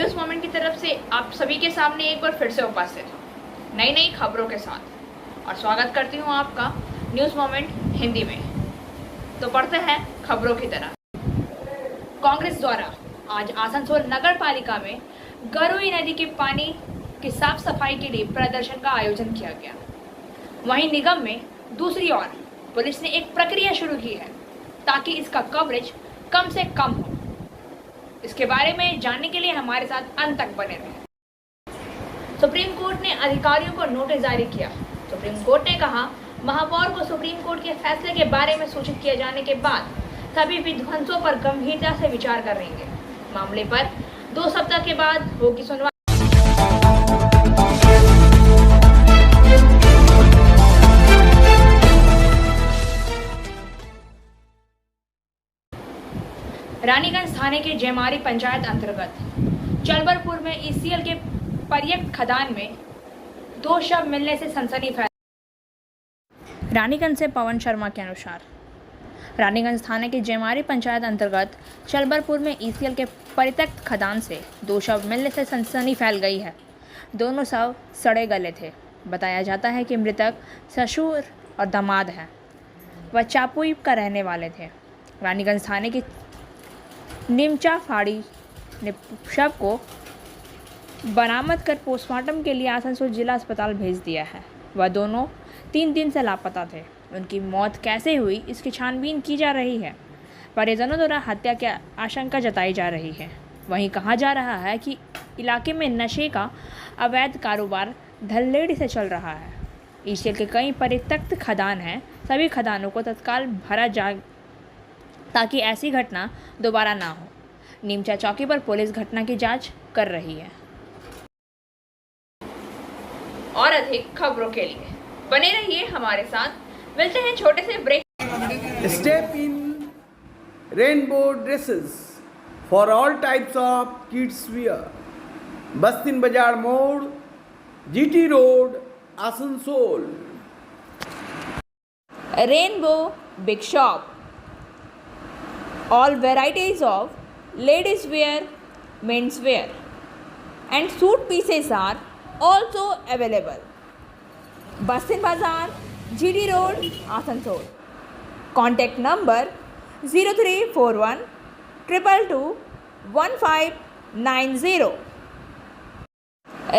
News moment की तरफ से आप सभी के सामने एक बार फिर से उपस्थित हूँ नई नई खबरों के साथ और स्वागत करती हूँ आपका न्यूज़ मोमेंट हिंदी में। तो पढ़ते हैं खबरों की तरह। कांग्रेस द्वारा आज आसनसोल नगर पालिका में गरुई नदी के पानी की साफ सफाई के लिए प्रदर्शन का आयोजन किया गया। वहीं निगम में दूसरी ओर पुलिस ने एक प्रक्रिया शुरू की है ताकि इसका कवरेज कम से कम हो। इसके बारे में जानने के लिए हमारे साथ अंत तक बने रहें। सुप्रीम कोर्ट ने अधिकारियों को नोटिस जारी किया। सुप्रीम कोर्ट ने कहा, महापौर को सुप्रीम कोर्ट के फैसले के बारे में सूचित किए जाने के बाद सभी विध्वंसों पर गंभीरता से विचार करेंगे। मामले पर 2 सप्ताह के बाद होगी सुनवाई। रानीगंज थाने के जयमारी पंचायत अंतर्गत चलबरपुर में ईसीएल के पर्यटक खदान में 2 शव मिलने से सनसनी फैली। रानीगंज से पवन शर्मा के अनुसार रानीगंज थाने के जयमारी पंचायत अंतर्गत चलबरपुर में ईसीएल के परित्यक्त खदान से 2 शव मिलने से सनसनी फैल गई है। दोनों शव सड़े गले थे। बताया जाता है कि मृतक ससुर और दामाद हैं। वह चापुई का रहने वाले थे। रानीगंज थाने की निमचा फाड़ी ने शव को बरामद कर पोस्टमार्टम के लिए आसनसोल जिला अस्पताल भेज दिया है। वह दोनों 3 दिन से लापता थे। उनकी मौत कैसे हुई इसकी छानबीन की जा रही है। परिजनों द्वारा हत्या की आशंका जताई जा रही है। वहीं कहा जा रहा है कि इलाके में नशे का अवैध कारोबार धड़ल्ले से चल रहा है। ईसीएल के कई परित्यक्त खदान हैं। सभी खदानों को तत्काल भरा जा ताकि ऐसी घटना दोबारा ना हो। नीमचा चौकी पर पुलिस घटना की जांच कर रही है। और अधिक खबरों के लिए बने रहिए हमारे साथ। मिलते हैं छोटे से break. Step in rainbow dresses for all types of kids wear. बस्तिन बाजार मोड़, GT road, Asansol. Rainbow big shop, all varieties of ladies wear, men's wear and suit pieces are also available. Bastin Bazaar, GD Road, Asansol. Contact number 0341 222 1590.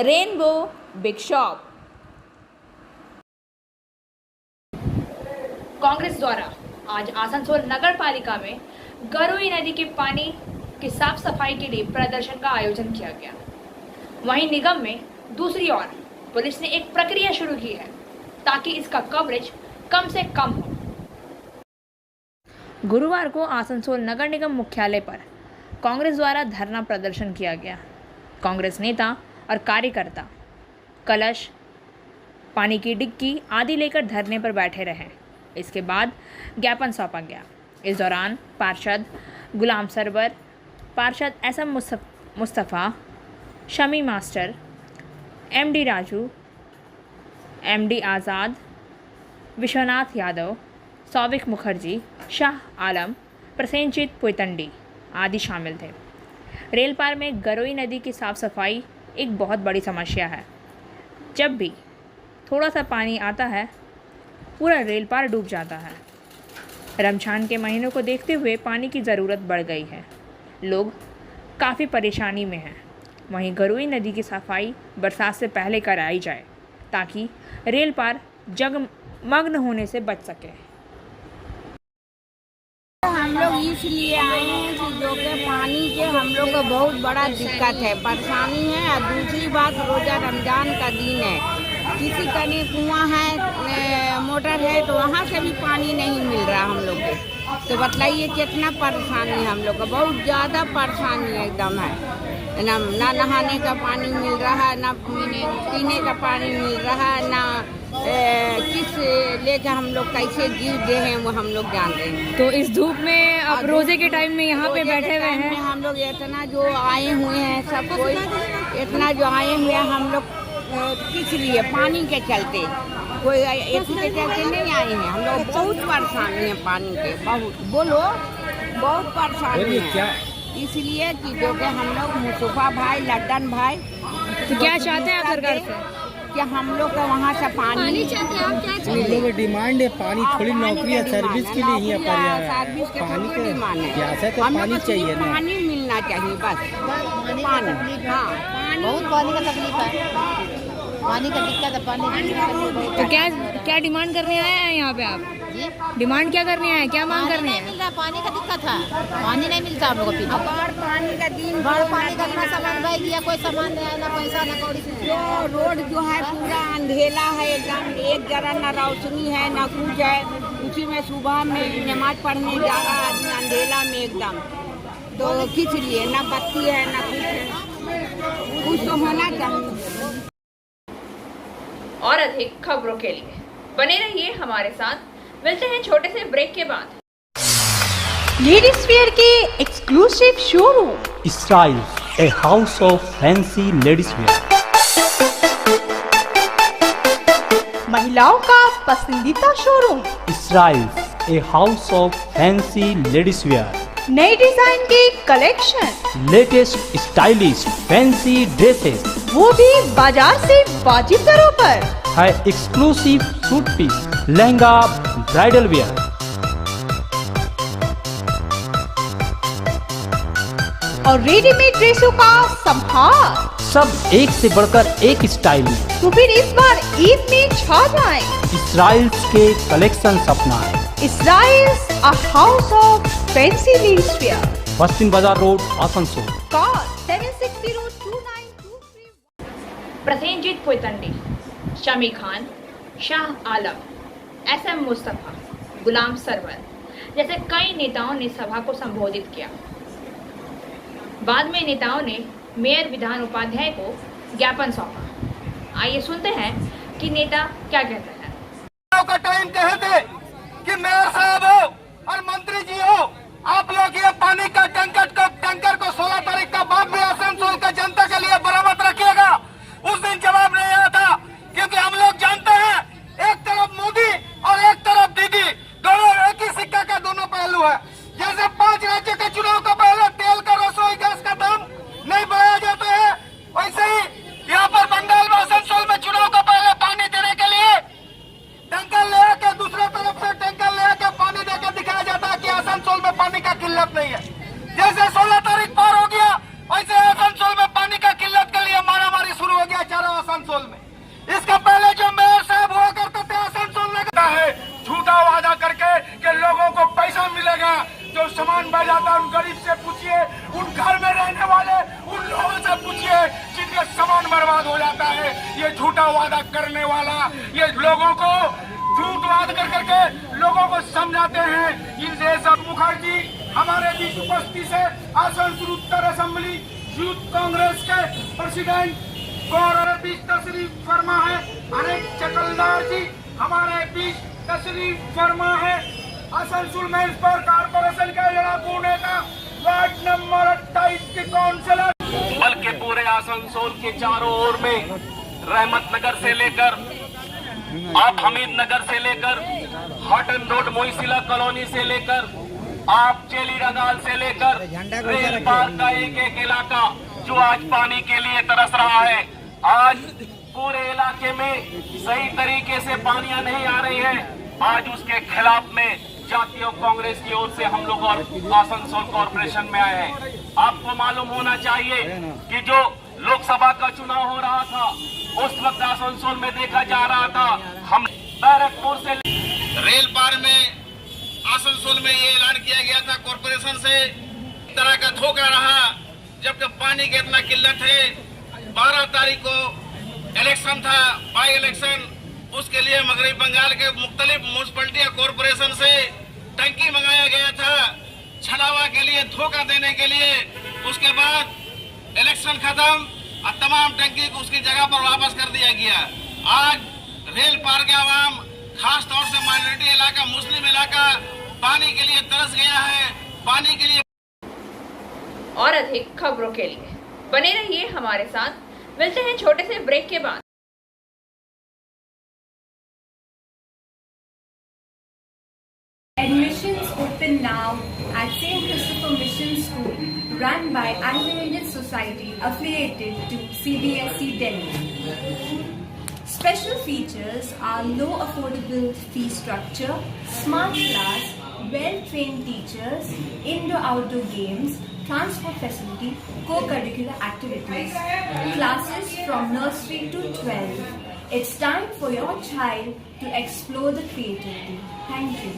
Rainbow Big Shop. Congress द्वारा आज आसनसोल नगर पालिका में गरुई नदी के पानी की साफ सफाई के लिए प्रदर्शन का आयोजन किया गया। वहीं निगम में दूसरी ओर पुलिस ने एक प्रक्रिया शुरू की है ताकि इसका कवरेज कम से कम हो। गुरुवार को आसनसोल नगर निगम मुख्यालय पर कांग्रेस द्वारा धरना प्रदर्शन किया गया। कांग्रेस नेता और कार्यकर्ता कलश, पानी की डिग्गी आदि लेकर धरने पर बैठे रहे। इसके बाद ज्ञापन सौंपा गया। इस दौरान पार्षद गुलाम सरवर, पार्षद SM Mustafa, Shami master, MD Raju, MD आज़ाद, विश्वनाथ यादव, सौविक मुखर्जी, शाह आलम, प्रसेनजीत पुतंडी आदि शामिल थे। रेल पार में गरुई नदी की साफ सफाई एक बहुत बड़ी समस्या है। जब भी थोड़ा सा पानी आता है पूरा रेल पार डूब जाता है। रमज़ान के महीनों को देखते हुए पानी की ज़रूरत बढ़ गई है। लोग काफ़ी परेशानी में हैं। वहीं गरुई नदी की सफाई बरसात से पहले कराई जाए ताकि रेल पार जगमग्न होने से बच सके। हम लोग इसलिए आए हैं कि जो कि पानी के हम लोग को बहुत बड़ा दिक्कत है, परेशानी है। और दूसरी बात, रोज़ा रमज़ान का दिन है। किसी का नहीं कुआं है, मोटर है, तो वहाँ से भी पानी नहीं मिल रहा हम लोग को। तो बताइए कितना परेशानी है हम लोग को। बहुत ज़्यादा परेशानी एकदम है। ना नहाने का पानी मिल रहा है, ना पीने का पानी मिल रहा है, ना किस लेकर हम लोग कैसे जीव दे हैं वो हम लोग जान रहे हैं। तो इस धूप में अब रोजे के टाइम में यहाँ पे बैठे हुए हैं। हम लोग इतना जो आए हुए हैं, सब कोई इतना जो आए हुए हैं हम लोग किस लिए, पानी के चलते। कोई एसी के चलते नहीं आए हैं। हम लोग बहुत परेशानी है पानी के, बहुत। बोलो, बहुत परेशानी है। इसलिए कि जो कि हम लोग मुस्तफा भाई, लड्डन भाई, तो क्या चाहते हैं आप सरकार से? कि हम लोग को वहाँ से पानी हम लोग की डिमांड है पानी, थोड़ी नौकरी है, सर्विस के लिए ही सर्विस के पानी थोड़ी डिमांड है। प्यासा तो हम लोग पानी को चाहिए ना। पानी मिलना चाहिए बस, पानी। हाँ, बहुत पानी का तकलीफ है, पानी का दिक्कत है, पानी की तकलीफ तो क्या क्या डिमांड करने आए हैं यहाँ पे आप? जी, डिमांड क्या करने आए हैं, क्या मांग पानी करने नहीं हैं? मिल रहा, पानी का दिक्कत है, पानी नहीं मिलता हम लोग को पीने। बाढ़ पानी का दिन, बाढ़ पानी का इतना सामान बह गया, कोई सामान नहीं आया, ना पैसा ना कौड़ी से। जो रोड जो है पूरा अंधेला है एकदम, एक जरा न रोशनी है न कुछ है। उसी में सुबह में नमाज पढ़ने जा रहा आदमी अंधेला में एकदम, तो किस लिए न बत्ती है न कुछ है, कुछ तो होना चाहिए। और अधिक खबरों के लिए बने रहिए हमारे साथ। मिलते हैं छोटे से ब्रेक के बाद। लेडीज वेयर के exclusive showroom Styles, a house of fancy ladies wear. महिलाओं का पसंदीदा showroom, Styles, a house of fancy ladies wear. नए डिजाइन के collection, Latest stylish fancy dresses वो भी बाजार से वाजिब दरों पर। है exclusive suit piece, lehenga, bridal wear. और रेडीमेड ड्रेसों का संभार। सब एक से बढ़कर एक स्टाइल में। तो फिर इस बार ईद में छा जाएं। Styles के कलेक्शन अपना है। Styles, a house of fancy ladies wear. पश्चिम बाजार road, Asansol. Call 76029223. Prasenjit पोतंडी, Shami Khan, Shah Alam, SM Mustafa, गुलाम सरवर जैसे कई नेताओं ने सभा को संबोधित किया। बाद में नेताओं ने मेयर विधान उपाध्याय को ज्ञापन सौंपा। आइए सुनते हैं कि नेता क्या कहते हैं। का टाइम कहे थे कि मेयर साहब हो और मंत्री जी हो, आप लोग ये पानी का टैंकर को 16 तारीख का बाद में आसनसोल का जनता के लिए बरामद रखिएगा। उस दिन जवाब नहीं आया था, क्योंकि हम लोग जानते हैं एक तरफ मोदी और एक तरफ दीदी, दोनों एक ही सिक्का का दोनों पहलू है। जैसे 5 राज्यों के चुनाव का पहले तेल का, रसोई गैस का दाम नहीं बढ़ाया जाता है, वैसे ही यहाँ पर बंगाल में आसनसोल में चुनाव का पहले पानी देने के लिए टैंकर ले आके दूसरे तरफ से टैंकर ले आके पानी देकर दिखाया जाता है कि आसनसोल में पानी का किल्लत नहीं है। जैसे 16 तारीख पार हो गया, वैसे आसनसोल में पानी का किल्लत के लिए मारामारी शुरू हो गया चारों आसनसोल में। इसका पहले जो मेयर साहब हुआ करते थे आसनसोल में है झूठा वादा करके कि लोगों को पैसा मिलेगा, जो सामान बह जाता है उन गरीब से पूछिए, उन घर में रहने वाले उन लोगों से पूछिए जिनका सामान बर्बाद हो जाता है। ये झूठा वादा करने वाला, ये लोगों को झूठ वाद कर करके लोगों को समझाते हैं। इनसे सब मुखर्जी हमारे बीच उपस्थिति से आसनसोल उत्तर असेंबली यूथ कांग्रेस के प्रेसिडेंट गौरव बीच तशरीफ फरमा है। अनेक चकलदार जी हमारे बीच तशरीफ फरमा है। आसनसोल म्युनिसिपल कॉर्पोरेशन के लड़ाकू नेता वार्ड नंबर 28 के काउंसिलर, बल्कि पूरे आसनसोल के चारों ओर में रहमत नगर से लेकर आप हमीद नगर से लेकर हॉटन रोड मोइसिला कॉलोनी से लेकर आप चेली रगाल से लेकर रेल पार्क का एक एक इलाका जो आज पानी के लिए तरस रहा है। आज पूरे इलाके में सही तरीके से पानियां नहीं आ रही है। आज उसके खिलाफ में जातीय कांग्रेस की ओर से हम लोग और आसनसोल कॉर्पोरेशन में आए हैं। आपको मालूम होना चाहिए कि जो लोकसभा का चुनाव हो रहा था उस वक्त आसनसोल में देखा जा रहा था, हम बैरकपुर से रेल पार में आसनसोल में ये ऐलान किया गया था कॉर्पोरेशन से, तरह का धोखा रहा। जबकि पानी की इतना किल्लत है, 12 तारीख को इलेक्शन था, बाई इलेक्शन, उसके लिए मगरबी बंगाल के मुख्तलिफ म्यूनिसिपैलिटी कॉर्पोरेशन से टंकी मंगाया गया था छलावा के लिए, धोखा देने के लिए। उसके बाद इलेक्शन खत्म और तमाम टंकी को उसकी जगह पर वापस कर दिया गया। आज रेल पार के आवाम, खास तौर से माइनॉरिटी इलाका, मुस्लिम इलाका पानी के लिए तरस गया है। पानी के लिए और अधिक खबरों के लिए बने रहिए हमारे साथ। मिलते हैं छोटे से ब्रेक के बाद। Admissions open now at St. Christopher Mission School. run by Anglo-Indian Society affiliated to CBSE Delhi. Special features are low affordable fee structure, smart class, well-trained teachers, indoor-outdoor games, transport facility, co-curricular activities, classes from nursery to 12. It's time for your child to explore the creativity. Thank you.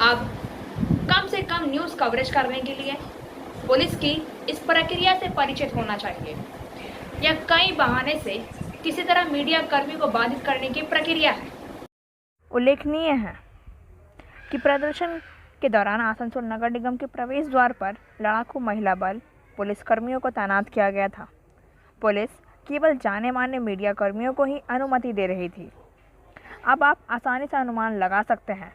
अब कम से कम news coverage करने के लिए police की इस प्रक्रिया से परिचित होना चाहिए। यह कई बहाने से किसी तरह मीडिया कर्मी को बाधित करने की प्रक्रिया है। उल्लेखनीय है कि प्रदर्शन के दौरान आसनसोल नगर निगम के प्रवेश द्वार पर लड़ाकू महिला बल पुलिस कर्मियों को तैनात किया गया था। पुलिस केवल जाने माने मीडिया कर्मियों को ही अनुमति दे रही थी। अब आप आसानी से अनुमान लगा सकते हैं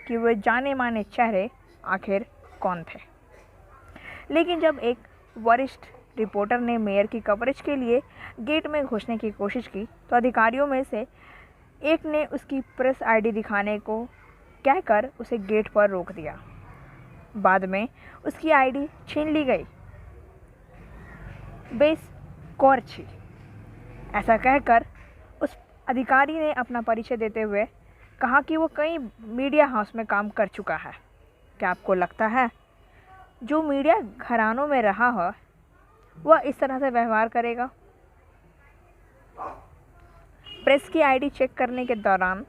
कि वे जाने माने चेहरे आखिर कौन थे। लेकिन जब एक वरिष्ठ रिपोर्टर ने मेयर की कवरेज के लिए गेट में घुसने की कोशिश की तो अधिकारियों में से एक ने उसकी प्रेस आईडी दिखाने को कहकर उसे गेट पर रोक दिया। बाद में उसकी आईडी छीन ली गई। बेस कौरछी ऐसा कहकर उस अधिकारी ने अपना परिचय देते हुए कहा कि वो कई मीडिया हाउस में काम कर चुका है। क्या आपको लगता है जो मीडिया घरानों में रहा हो वह इस तरह से व्यवहार करेगा? प्रेस की आईडी चेक करने के दौरान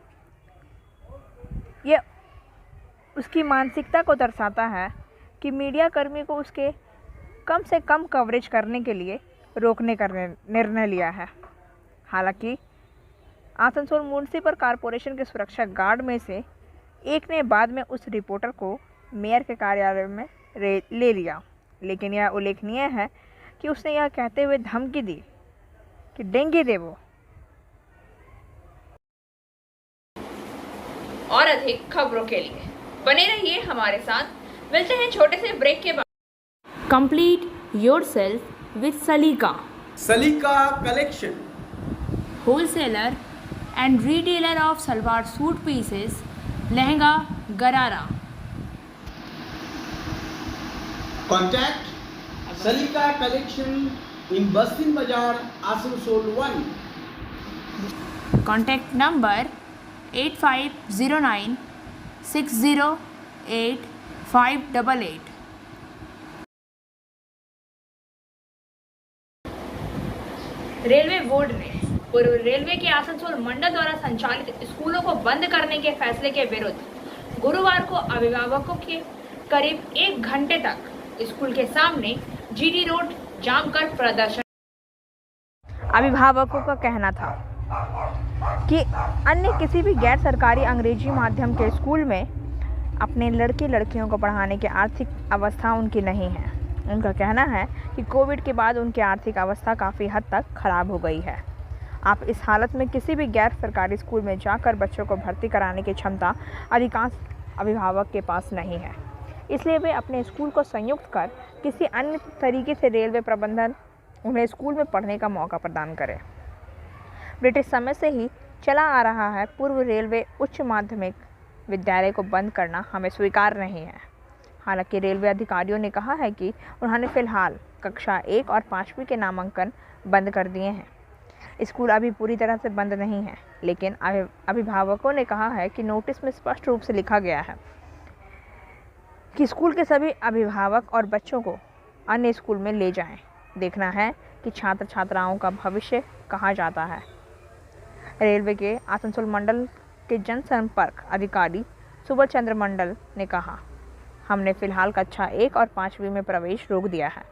यह उसकी मानसिकता को दर्शाता है कि मीडिया कर्मी को उसके कम से कम कवरेज करने के लिए रोकने का निर्णय लिया है। हालांकि आसनसोल म्युनिसिपल कॉरपोरेशन के सुरक्षा गार्ड में से एक ने बाद में उस रिपोर्टर को मेयर के कार्यालय में ले लिया। लेकिन यह उल्लेखनीय है कि उसने यह कहते हुए धमकी दी कि डेंगे दे वो। और अधिक खबरों के लिए बने रहिए हमारे साथ। मिलते हैं छोटे से ब्रेक के बाद। कंप्लीट योरसेल्फ विद सलीका। सलीका collection, wholesaler and retailer of salwar suit pieces, lehenga, garara. Contact Salika Collection in Bastin Bazaar, Asansol 1. Contact number 8509 608 588. Railway board ने पूर्व रेलवे के आसनसोल मंडल द्वारा संचालित स्कूलों को बंद करने के फैसले के विरुद्ध गुरुवार को अभिभावकों के करीब 1 घंटे तक स्कूल के सामने जीटी रोड जाम कर प्रदर्शन। अभिभावकों का कहना था कि अन्य किसी भी गैर सरकारी अंग्रेजी माध्यम के स्कूल में अपने लड़के लड़कियों को पढ़ाने की आर्थिक अवस्था उनकी नहीं है। उनका कहना है कि कोविड के बाद उनकी आर्थिक अवस्था काफ़ी हद तक खराब हो गई है। आप इस हालत में किसी भी गैर सरकारी स्कूल में जाकर बच्चों को भर्ती कराने की क्षमता अधिकांश अभिभावक के पास नहीं है। इसलिए वे अपने स्कूल को संयुक्त कर किसी अन्य तरीके से रेलवे प्रबंधन उन्हें स्कूल में पढ़ने का मौका प्रदान करे। ब्रिटिश समय से ही चला आ रहा है पूर्व रेलवे उच्च माध्यमिक विद्यालय को बंद करना हमें स्वीकार नहीं है। हालांकि रेलवे अधिकारियों ने कहा है कि उन्होंने फ़िलहाल कक्षा 1 और 5वीं के नामांकन बंद कर दिए हैं। स्कूल अभी पूरी तरह से बंद नहीं है, लेकिन अभिभावकों ने कहा है कि नोटिस में स्पष्ट रूप से लिखा गया है कि स्कूल के सभी अभिभावक और बच्चों को अन्य स्कूल में ले जाएं। देखना है कि छात्र छात्राओं का भविष्य कहाँ जाता है। रेलवे के आसनसोल मंडल के जनसंपर्क अधिकारी सुबोध चंद्र मंडल ने कहा, हमने फ़िलहाल कक्षा 1 और 5वीं में प्रवेश रोक दिया है।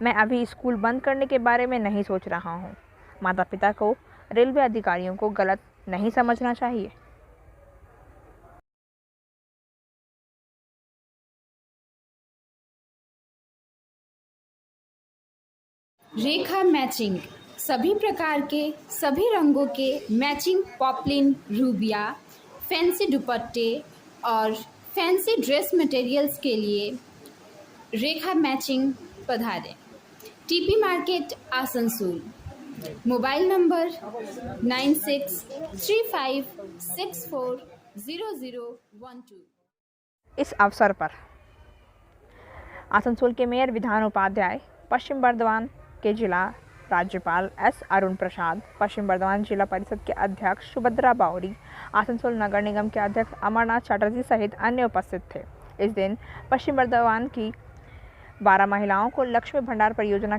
मैं अभी स्कूल बंद करने के बारे में नहीं सोच रहा हूँ। माता पिता को रेलवे अधिकारियों को गलत नहीं समझना चाहिए। रेखा मैचिंग, सभी प्रकार के सभी रंगों के मैचिंग पॉपलिन, रूबिया, फैंसी दुपट्टे और फैंसी ड्रेस मटेरियल्स के लिए रेखा मैचिंग पधारें। TP market Asansol. Mobile number 9635640012। इस अवसर पर आसनसोल के मेयर विधान उपाध्याय, पश्चिम बर्धमान के जिला राज्यपाल एस अरुण प्रसाद, पश्चिम बर्धमान जिला परिषद के अध्यक्ष सुभद्रा बावरी, आसनसोल नगर निगम के अध्यक्ष अमरनाथ चटर्जी सहित अन्य उपस्थित थे। इस दिन पश्चिम बर्धमान की 12 महिलाओं को लक्ष्मी भंडार परियोजना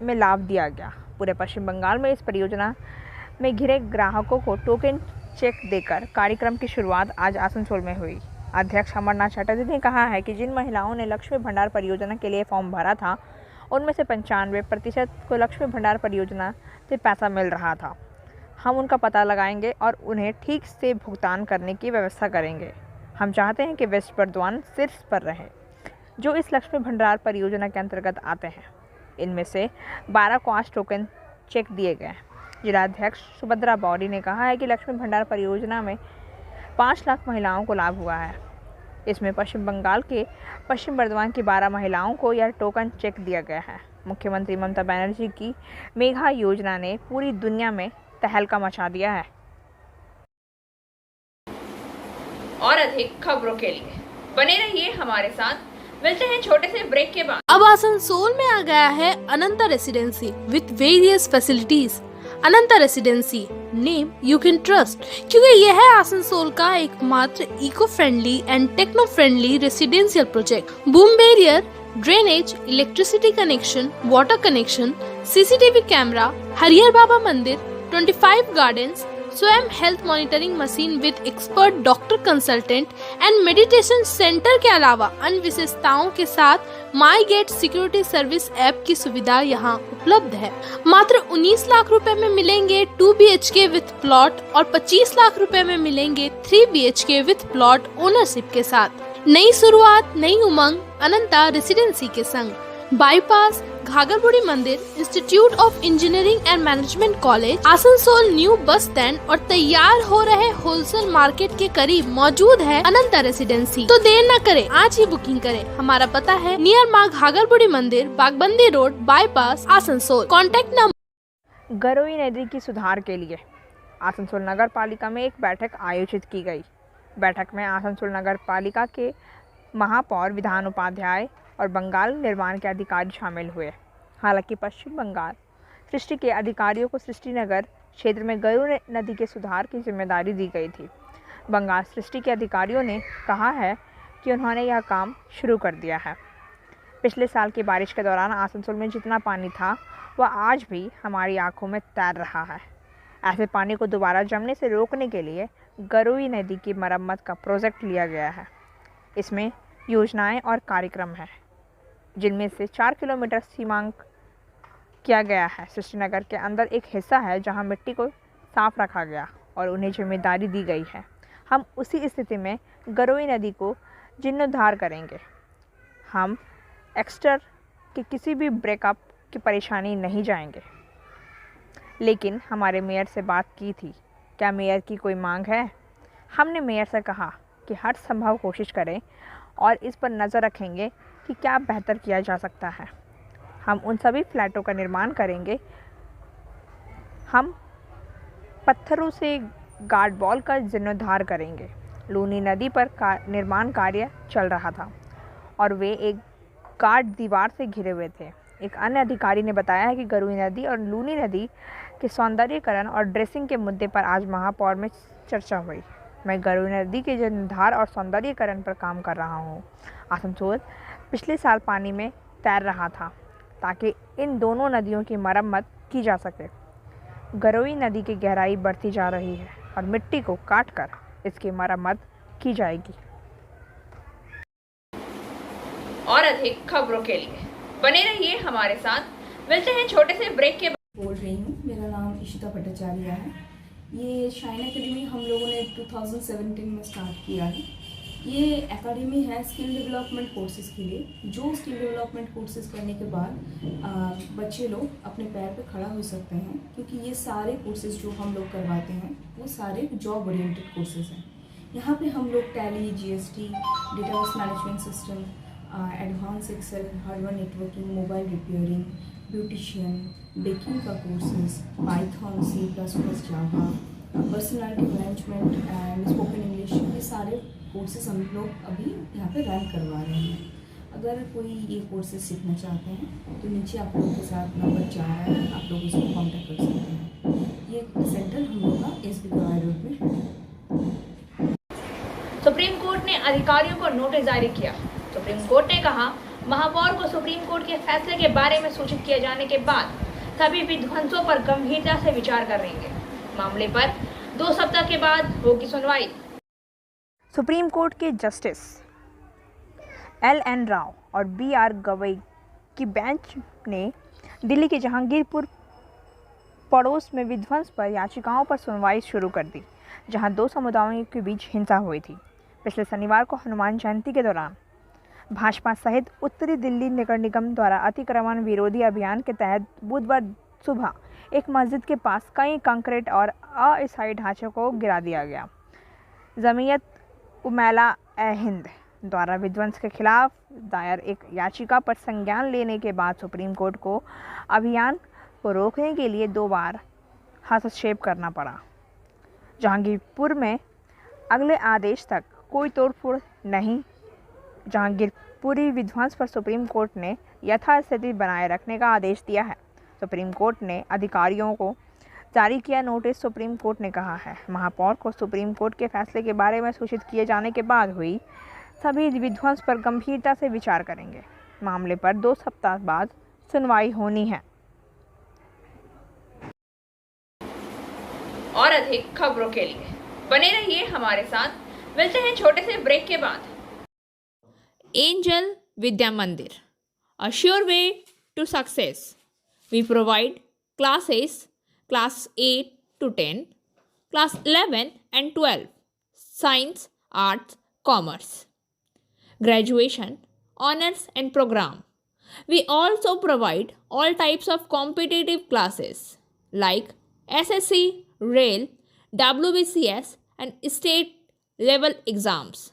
में लाभ दिया गया। पूरे पश्चिम बंगाल में इस परियोजना में घिरे ग्राहकों को टोकन चेक देकर कार्यक्रम की शुरुआत आज आसनसोल में हुई। अध्यक्ष अमरनाथ चटर्जी ने कहा है कि जिन महिलाओं ने लक्ष्मी भंडार परियोजना के लिए फॉर्म भरा था, उनमें से 95% को लक्ष्मी भंडार परियोजना से पैसा मिल रहा था। हम उनका पता लगाएंगे और उन्हें ठीक से भुगतान करने की व्यवस्था करेंगे। हम चाहते हैं कि वेस्ट बर्धमान शीर्ष पर रहे जो इस लक्ष्मी भंडार परियोजना के अंतर्गत आते हैं। इनमें से 12 को आज टोकन चेक दिए गए हैं। जिलाध्यक्ष सुभद्रा बावरी ने कहा है कि लक्ष्मी भंडार परियोजना में 5 लाख महिलाओं को लाभ हुआ है। इसमें पश्चिम बंगाल के पश्चिम बर्धमान की 12 महिलाओं को यह टोकन चेक दिया गया है। मुख्यमंत्री ममता बनर्जी की मेघा योजना ने पूरी दुनिया में तहलका मचा दिया है। और अधिक खबरों के लिए बने रहिए हमारे साथ। मिलते हैं छोटे से ब्रेक के बाद। अब आसनसोल में आ गया है Ananta residency with various facilities. Ananta residency, name you can trust, क्योंकि यह है आसनसोल का एकमात्र eco friendly and techno friendly residential project. Boom barrier, drainage, electricity connection, water connection, CCTV camera, Harihar Baba Mandir, 25 gardens, स्वयं health monitoring machine with expert doctor consultant and meditation centre के अलावा अन्य विशेषताओं के साथ my gate security service app की सुविधा यहाँ उपलब्ध है। मात्र 19 लाख रुपए में मिलेंगे 2 BHK विथ प्लॉट और 25 लाख रुपए में मिलेंगे 3 BHK विथ प्लॉट ओनरशिप के साथ। नई शुरुआत, नई उमंग अनंता रेसिडेंसी के संग। बाईपास घाघरबुड़ी मंदिर, institute of engineering and management college, Asansol new bus stand और तैयार हो रहे होलसेल मार्केट के करीब मौजूद है अनंता रेसिडेंसी। तो देर न करें, आज ही बुकिंग करें। हमारा पता है नियर माँ Ghagharburi Mandir, Bagbandi road, bypass, Asansol. Contact number. Garoi नदी की सुधार के लिए आसनसोल नगर पालिका में एक बैठक आयोजित की गई। बैठक में आसनसोल नगर पालिका के महापौर विधान उपाध्याय और बंगाल निर्माण के अधिकारी शामिल हुए। हालांकि पश्चिम बंगाल सृष्टि के अधिकारियों को सृष्टि नगर क्षेत्र में गरोई नदी के सुधार की जिम्मेदारी दी गई थी। बंगाल सृष्टि के अधिकारियों ने कहा है कि उन्होंने यह काम शुरू कर दिया है। पिछले साल की बारिश के दौरान आसनसोल में जितना पानी था वह आज भी हमारी आंखों में तैर रहा है। ऐसे पानी को दोबारा जमने से रोकने के लिए गरोई नदी की मरम्मत का प्रोजेक्ट लिया गया है। इसमें योजनाएं और कार्यक्रम हैं, जिनमें से 4 किलोमीटर सीमांक किया गया है। सृष्टिनगर के अंदर एक हिस्सा है जहां मिट्टी को साफ रखा गया और उन्हें जिम्मेदारी दी गई है। हम उसी स्थिति में गरोई नदी को जीर्णोद्धार करेंगे। हम एक्स्टर के किसी भी ब्रेकअप की परेशानी नहीं जाएंगे। लेकिन हमारे मेयर से बात की थी, क्या मेयर की कोई मांग है? हमने मेयर से कहा कि हर संभव कोशिश करें और इस पर नज़र रखेंगे कि क्या बेहतर किया जा सकता है। हम उन सभी फ्लैटों का निर्माण करेंगे। हम पत्थरों से गार्ड वॉल का जीर्णोद्धार करेंगे। लूनी नदी पर निर्माण कार्य चल रहा था और वे एक गार्ड दीवार से घिरे हुए थे। एक अन्य अधिकारी ने बताया है कि गरोई नदी और लूनी नदी के सौंदर्यीकरण और ड्रेसिंग के मुद्दे पर आज महापौर में चर्चा हुई। मैं गरोई नदी के जीर्णोद्धार और सौंदर्यीकरण पर काम कर रहा हूँ। आसनसोल पिछले साल पानी में तैर रहा था ताकि इन दोनों नदियों की मरम्मत की जा सके। गरोई नदी की गहराई बढ़ती जा रही है और मिट्टी को काटकर इसकी मरम्मत की जाएगी। और अधिक खबरों के लिए बने रहिए हमारे साथ। मिलते हैं छोटे से ब्रेक के बाद। बोल रही हूँ, मेरा नाम इशिता भट्टाचार्य है। ये शाइन एकेडमी हम लोगों ने 2017 में स्टार्ट किया है। ये एकेडमी है स्किल डेवलपमेंट कोर्सेज़ के लिए। जो स्किल डेवलपमेंट कोर्सेज़ करने के बाद बच्चे लोग अपने पैर पे खड़ा हो सकते हैं, क्योंकि ये सारे कोर्सेज़ जो हम लोग करवाते हैं वो सारे जॉब ओरिएंटेड कोर्सेज़ हैं। यहाँ पे हम लोग Tally, GST, database management system, advance excel, hardware networking, mobile repairing, beautician, baking का courses, Python, C++, Java, personality management and spoken English, ये सारे कोर्सेज हम लोग अभी यहाँ पे रन करवा रहे हैं। अगर कोई ये कोर्सेज सीखना चाहते हैं तो नीचे आप लोगों के साथ नंबर जा रहा है, आप लोग इसको कांटेक्ट कर सकते हैं। ये सेंटर हम लोग का SB गवाई रोड में है। सुप्रीम कोर्ट ने अधिकारियों को नोटिस जारी किया। सुप्रीम कोर्ट ने कहा, महापौर को सुप्रीम कोर्ट के फैसले के बारे में सूचित किए जाने के बाद सभी विध्वंसों पर गंभीरता से विचार करेंगे। मामले पर 2 सप्ताह के बाद होगी सुनवाई। सुप्रीम कोर्ट के जस्टिस LN राव और BR गवई की बेंच ने दिल्ली के जहांगीरपुर पड़ोस में विध्वंस पर याचिकाओं पर सुनवाई शुरू कर दी, जहां 2 समुदायों के बीच हिंसा हुई थी। पिछले शनिवार को हनुमान जयंती के दौरान भाजपा सहित उत्तरी दिल्ली नगर निगम द्वारा अतिक्रमण विरोधी अभियान के तहत बुधवार सुबह एक मस्जिद के पास कई कंक्रीट और अस्थायी ढांचों को गिरा दिया गया। जमीयत उलमा-ए-हिंद द्वारा विध्वंस के खिलाफ दायर एक याचिका पर संज्ञान लेने के बाद सुप्रीम कोर्ट को अभियान को रोकने के लिए 2 बार हस्तक्षेप करना पड़ा। जहांगीरपुर में अगले आदेश तक कोई तोड़फोड़ नहीं। जहांगीरपुरी विध्वंस पर सुप्रीम कोर्ट ने यथास्थिति बनाए रखने का आदेश दिया है। सुप्रीम कोर्ट ने अधिकारियों को जारी किया नोटिस। सुप्रीम कोर्ट ने कहा है, महापौर को सुप्रीम कोर्ट के फैसले के बारे में सूचित किए जाने के बाद हुई सभी विध्वंस पर गंभीरता से विचार करेंगे। मामले पर 2 सप्ताह बाद सुनवाई होनी है। और अधिक खबरों के लिए बने रहिए हमारे साथ। मिलते हैं छोटे से ब्रेक के बाद। एंजल विद्या मंदिर, a sure way to success. We provide classes class 8 to 10, class 11 and 12, science, arts, commerce, graduation, honors and program. We also provide all types of competitive classes like SSC, Rail, WBCS and state level exams.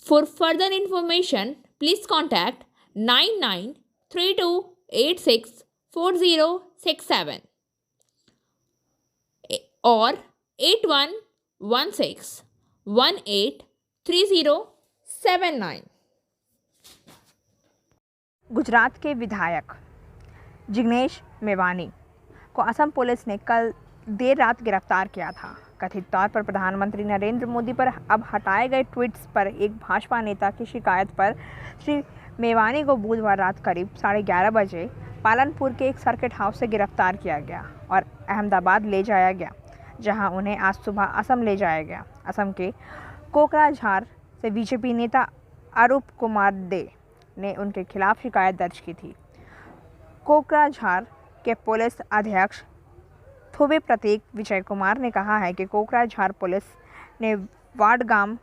For further information, please contact 9932864067 or 8116183079. Gujarat के विधायक जिग्नेश मेवानी को Assam police ने कल देर रात गिरफ्तार किया था। कथित तौर पर प्रधानमंत्री नरेंद्र मोदी पर अब हटाए गए ट्वीट्स पर एक भाजपा नेता की शिकायत पर श्री मेवानी को बुधवार रात करीब 11:30 बजे पालनपुर के एक सर्किट हाउस से गिरफ्तार किया गया और अहमदाबाद ले जाया गया, जहां उन्हें आज सुबह असम ले जाया गया। असम के कोकराझार से बीजेपी नेता अरूप कुमार दे ने उनके खिलाफ शिकायत दर्ज की थी। कोकराझार के पुलिस अधीक्षक थुबे प्रतीक विजय कुमार ने कहा है कि कोकराझार पुलिस ने वाडगाम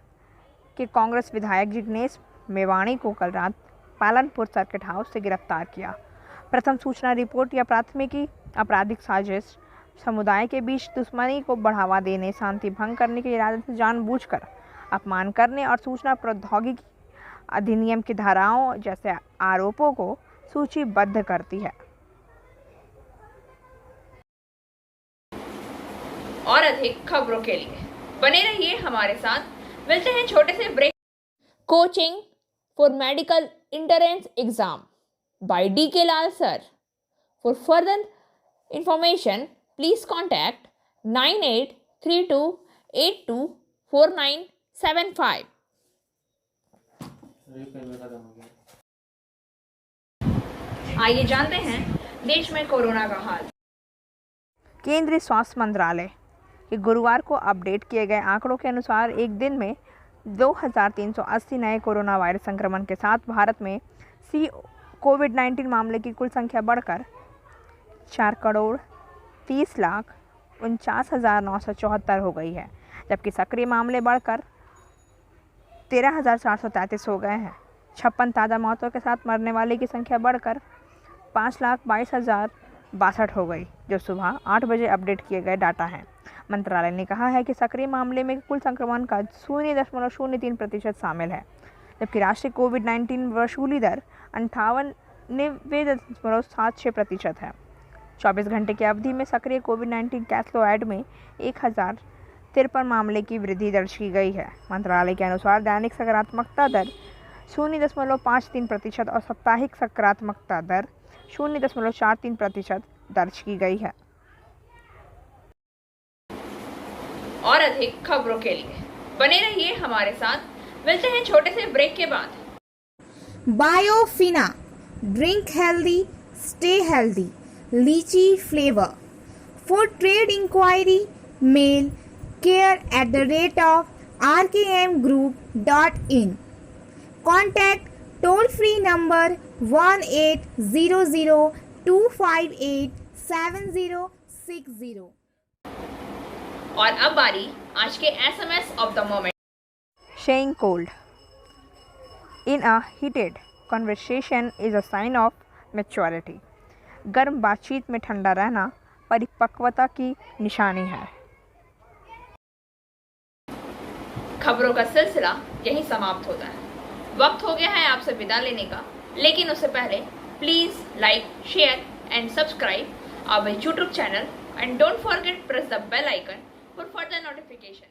के कांग्रेस विधायक जिग्नेश मेवानी को कल रात पालनपुर सर्किट हाउस से गिरफ्तार किया। प्रथम सूचना रिपोर्ट या प्राथमिकी आपराधिक साजिश, समुदाय के बीच दुश्मनी को बढ़ावा देने, शांति भंग करने के इरादे से जानबूझकर अपमान करने और सूचना प्रौद्योगिकी अधिनियम की धाराओं जैसे आरोपों को सूचीबद्ध करती है। और अधिक खबरों के लिए बने रहिए हमारे साथ। मिलते हैं छोटे से break. Coaching for medical entrance exam by DK Lal sir. For further information, please contact 9832824975. आइए जानते हैं देश में कोरोना का हाल। केंद्रीय स्वास्थ्य मंत्रालय के गुरुवार को अपडेट किए गए आंकड़ों के अनुसार एक दिन में 2380 नए कोरोना वायरस संक्रमण के साथ भारत में कोविड-19 मामले की कुल संख्या बढ़कर 4,30,49,974 हो गई है, जबकि सक्रिय मामले बढ़कर 13,433 हो गए हैं। 56 ताज़ा मौतों के साथ मरने वाले की संख्या बढ़कर 5,22,062 हो गई, जो सुबह 8 बजे अपडेट किए गए डाटा हैं। मंत्रालय ने कहा है कि सक्रिय मामले में कुल संक्रमण का 0.03% शामिल है, जबकि राष्ट्रीय कोविड-19 वसूली दर 58 99.76% है। 24 घंटे की अवधि में सक्रिय कोविड-19 कैथलोएड में 1053 मामले की वृद्धि दर्ज की गई है। मंत्रालय के अनुसार दैनिक सकारात्मकता दर 0.53% और साप्ताहिक सकारात्मकता दर 0.43% दर्ज की गई है। और अधिक खबरों के लिए बने रहिए हमारे साथ। मिलते हैं छोटे से ब्रेक के बाद। Biofina, drink healthy, stay healthy. Lychee flavor. For trade inquiry, mail care@rkmgroup.in. Contact toll free number 1800-258-7060. और अब बारी आज के SMS of the moment. Staying cold in a heated conversation is a sign of maturity. गर्म बातचीत में ठंडा रहना परिपक्वता की निशानी है। खबरों का सिलसिला यहीं समाप्त होता है। वक्त हो गया है आपसे विदा लेने का, लेकिन उससे पहले please like, share and subscribe our YouTube channel and don't forget press the bell icon for further notification.